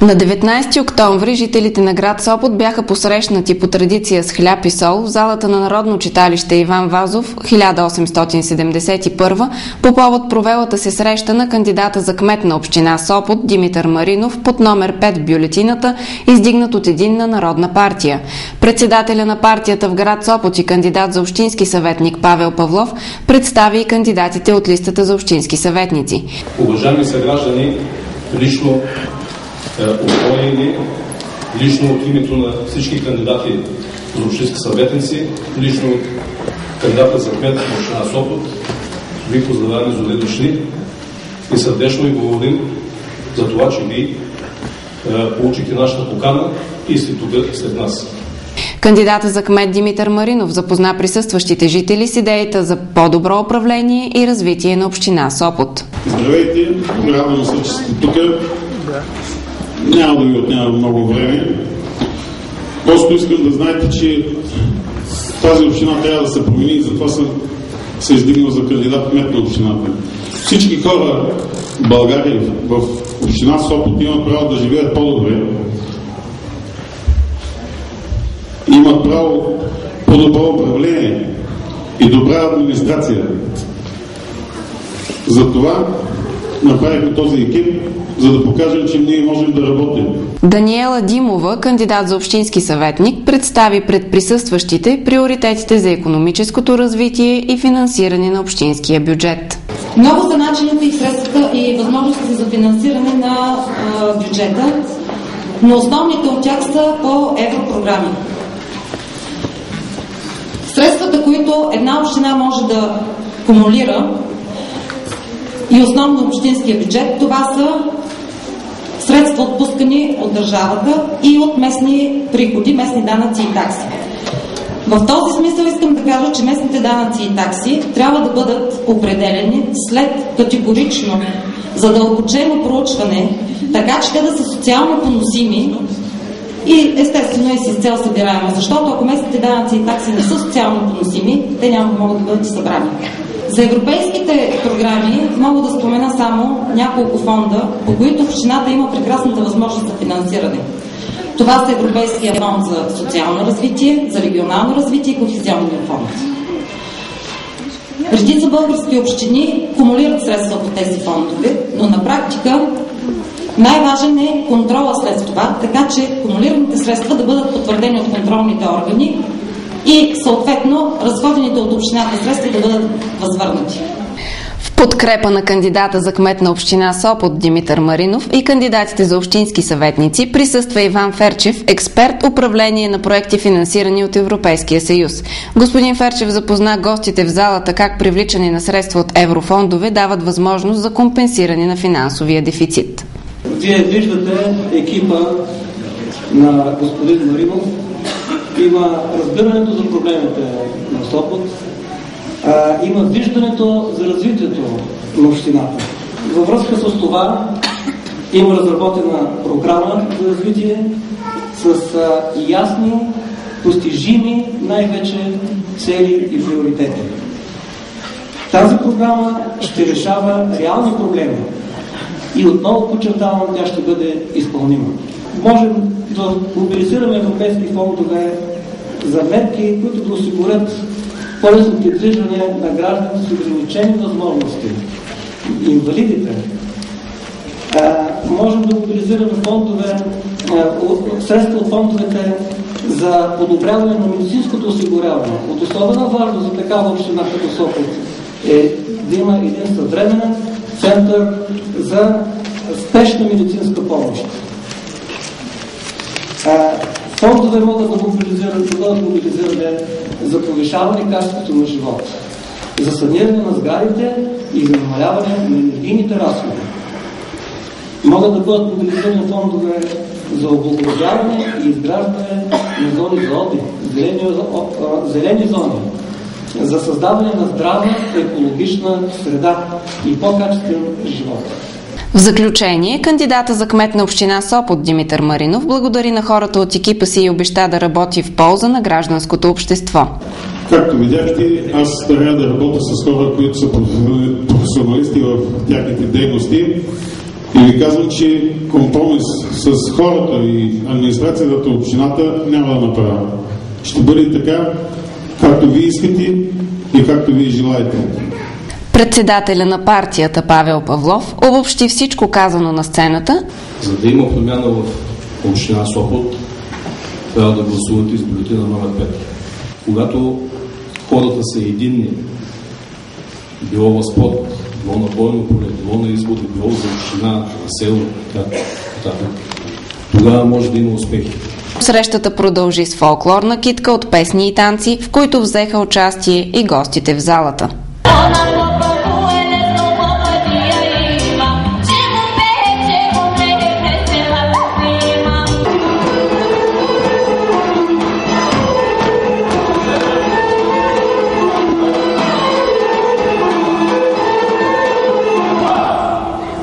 На 19 октомври жителите на град Сопот бяха посрещнати по традиция с хляб и сол в залата на Народно читалище Иван Вазов, 1871, по повод провелата се среща на кандидата за кмет на община Сопот Димитър Маринов под номер 5 в бюлетината, издигнат от Единна народна партия. Председателя на партията в град Сопот и кандидат за общински съветник Павел Павлов представи и кандидатите от листата за общински съветници. Уважаеми съграждани, лично успокоени, лично от името на всички кандидати за общински съветници, лично кандидата за кмет на община Сопот, ви поздравяваме за добре дошли и сърдечно ви благодарим за това, че ви получихте нашата покана и сте тук след нас. Кандидата за кмет Димитър Маринов запозна присъстващите жители с идеята за по-добро управление и развитие на община Сопот. Здравейте, радвам се, че сте тук. Няма да ви отнема много време. Просто искам да знаете, че тази община трябва да се промени и затова се издигнал за кандидат кмет на общината. Всички хора в България, в община Сопот, имат право да живеят по-добре. Имат право по-добро управление и добра администрация. Затова направихме този екип, за да покажем, че ние можем да работим. Даниела Димова, кандидат за общински съветник, представи пред присъстващите приоритетите за икономическото развитие и финансиране на общинския бюджет. Много са начините и средствата и възможностите за финансиране на бюджета, но основните от тях са по европрограми. Средствата, които една община може да кумулира и основно общинския бюджет, това са средства отпускани от държавата и от местни приходи, местни данъци и такси. В този смисъл искам да кажа, че местните данъци и такси трябва да бъдат определени след категорично задълбочено проучване, така че те да са социално поносими и естествено и с цел събираема, защото ако местните данъци и такси не са социално поносими, те няма да могат да бъдат събрани. За европейските програми мога да спомена само няколко фонда, по които общината има прекрасната възможност за финансиране. Това са Европейския фонд за социално развитие, за регионално развитие и Кохезионния фонд. Редица български общини кумулират средства по тези фондове, но на практика най-важен е контрола след това, така че кумулираните средства да бъдат потвърдени от контролните органи и съответно разходените от общината средства да бъдат възвърнати. В подкрепа на кандидата за кмет на община Сопот Димитър Маринов и кандидатите за общински съветници присъства Иван Ферчев, експерт управление на проекти, финансирани от Европейския съюз. Господин Ферчев запозна гостите в залата как привличане на средства от еврофондове дават възможност за компенсиране на финансовия дефицит. Вие виждате екипа на господин Маринов. Има разбирането за проблемите на Сопот, има виждането за развитието на общината. Във връзка с това има разработена програма за развитие с ясни, постижими най-вече цели и приоритети. Тази програма ще решава реални проблеми и отново подчертавам, тя ще бъде изпълнима. Можем да мобилизираме европейски фондове за мерки, които да осигурят по-лесно придвижване на гражданите с ограничени възможности. Инвалидите. Можем да мобилизираме фондове, средства от фондовете за подобряване на медицинското осигуряване. От особена важност за такава община като Сопот е да има един съвременен център за спешна медицинска помощ. Фондове могат да мобилизират за повишаване качеството на живота, за саниране на сградите и за намаляване на енергийните разходи. Могат да бъдат мобилизирани фондове за облагородяване и изграждане на зони за отдих, зелени зони, за създаване на здрава, екологична среда и по-качествен живот. В заключение, кандидата за кмет на община Сопот Димитър Маринов благодари на хората от екипа си и обеща да работи в полза на гражданското общество. Както видяхте, аз трябва да работя с хора, които са професионалисти в тяхните дейности И ви казвам, че компромис с хората и администрацията на общината няма да направя. Ще бъде така, както вие искате и както вие желаете. Председателя на партията Павел Павлов обобщи всичко казано на сцената. За да има промяна в община Сопот, трябва да гласувате с бюлетина номер 5. Когато хората са единни, било в спорт, било на бойно поле, било на избори, било за община, на село, тогава може да има успехи. Срещата продължи с фолклорна китка от песни и танци, в които взеха участие и гостите в залата.